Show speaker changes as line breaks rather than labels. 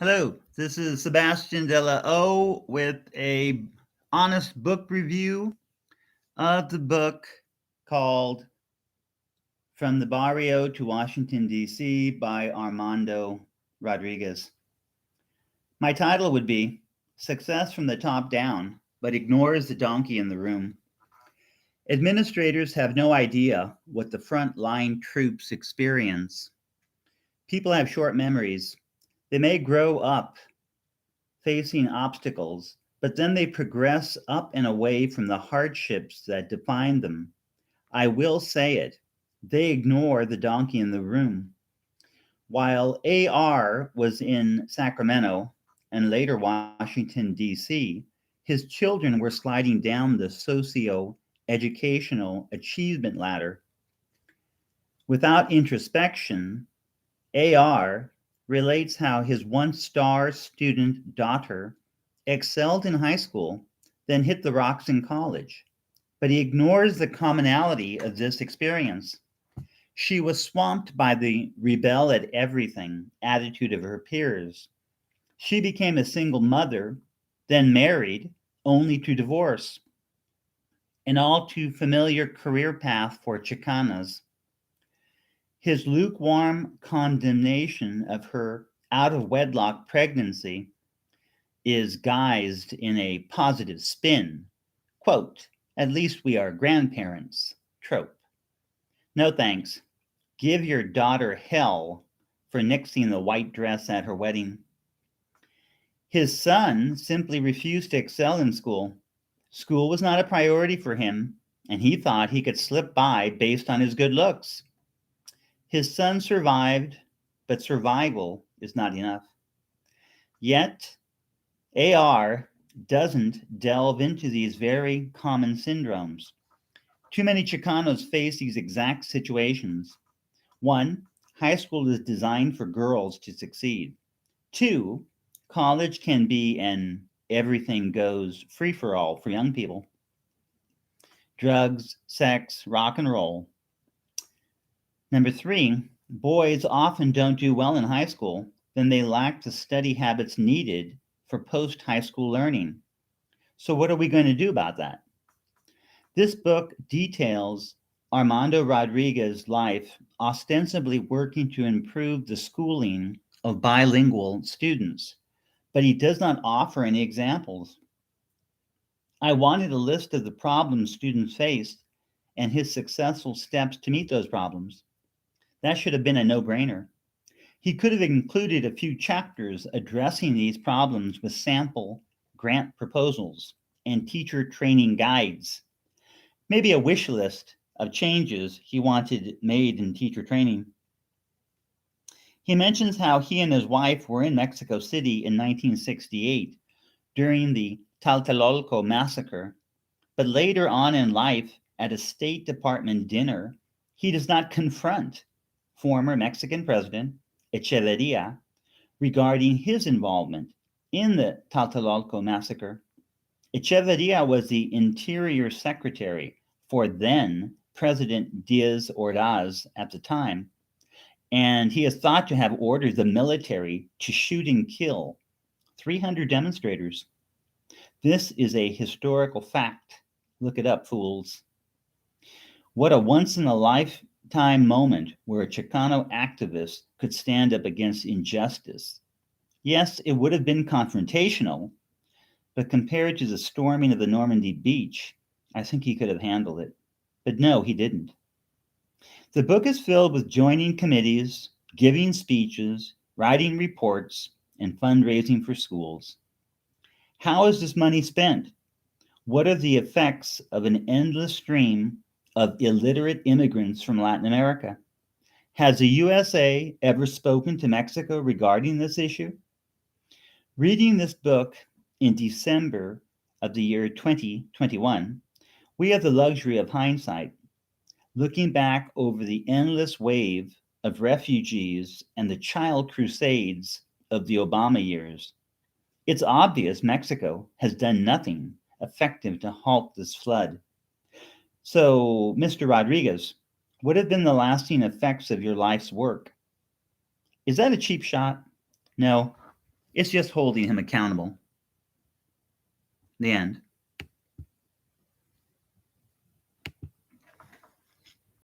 Hello, this is Sebastian de la O with a honest book review of the book called From the Barrio to Washington, D.C. by Armando Rodriguez. My title would be Success from the Top Down, but Ignores the Donkey in the Room. Administrators have no idea what the front line troops experience. People have short memories. They may grow up facing obstacles, but then they progress up and away from the hardships that define them. I will say it. They ignore the donkey in the room. While AR was in Sacramento and later Washington, D.C., his children were sliding down the socio educational achievement ladder. Without introspection, AR relates how his once star student daughter excelled in high school, then hit the rocks in college. But he ignores the commonality of this experience. She was swamped by the rebel at everything attitude of her peers. She became a single mother, then married, only to divorce. An all too familiar career path for Chicanas. His lukewarm condemnation of her out of wedlock pregnancy is guised in a positive spin. Quote, at least we are grandparents, trope. No thanks. Give your daughter hell for nixing the white dress at her wedding. His son simply refused to excel in school. School was not a priority for him, and he thought he could slip by based on his good looks. His son survived, but survival is not enough. Yet, AR doesn't delve into these very common syndromes. Too many Chicanos face these exact situations. One, high school is designed for girls to succeed. Two, college can be an everything goes free for all for young people. Drugs, sex, rock and roll. Number three, boys often don't do well in high school, then they lack the study habits needed for post high school learning. So, what are we going to do about that? This book details Armando Rodriguez's life, ostensibly working to improve the schooling of bilingual students, but he does not offer any examples. I wanted a list of the problems students faced and his successful steps to meet those problems. That should have been a no brainer. He could have included a few chapters addressing these problems with sample grant proposals and teacher training guides. Maybe a wish list of changes he wanted made in teacher training. He mentions how he and his wife were in Mexico City in 1968 during the Tlatelolco massacre, but later on in life, at a State Department dinner, he does not confront former Mexican President Echeverria regarding his involvement in the Tlatelolco massacre. Echeverria was the Interior Secretary for then President Diaz Ordaz at the time, and he is thought to have ordered the military to shoot and kill 300 demonstrators. This is a historical fact. Look it up, fools. What a once in a lifetime moment where a Chicano activist could stand up against injustice. Yes, it would have been confrontational, but compared to the storming of the Normandy beach, I think he could have handled it. But no, he didn't. The book is filled with joining committees, giving speeches, writing reports, and fundraising for schools. How is this money spent? What are the effects of an endless stream of illiterate immigrants from Latin America? Has the USA ever spoken to Mexico regarding this issue? Reading this book in December of the year 2021, we have the luxury of hindsight, looking back over the endless wave of refugees and the child crusades of the Obama years. It's obvious Mexico has done nothing effective to halt this flood. So, Mr. Rodriguez, what have been the lasting effects of your life's work? Is that a cheap shot? No. It's just holding him accountable. The end.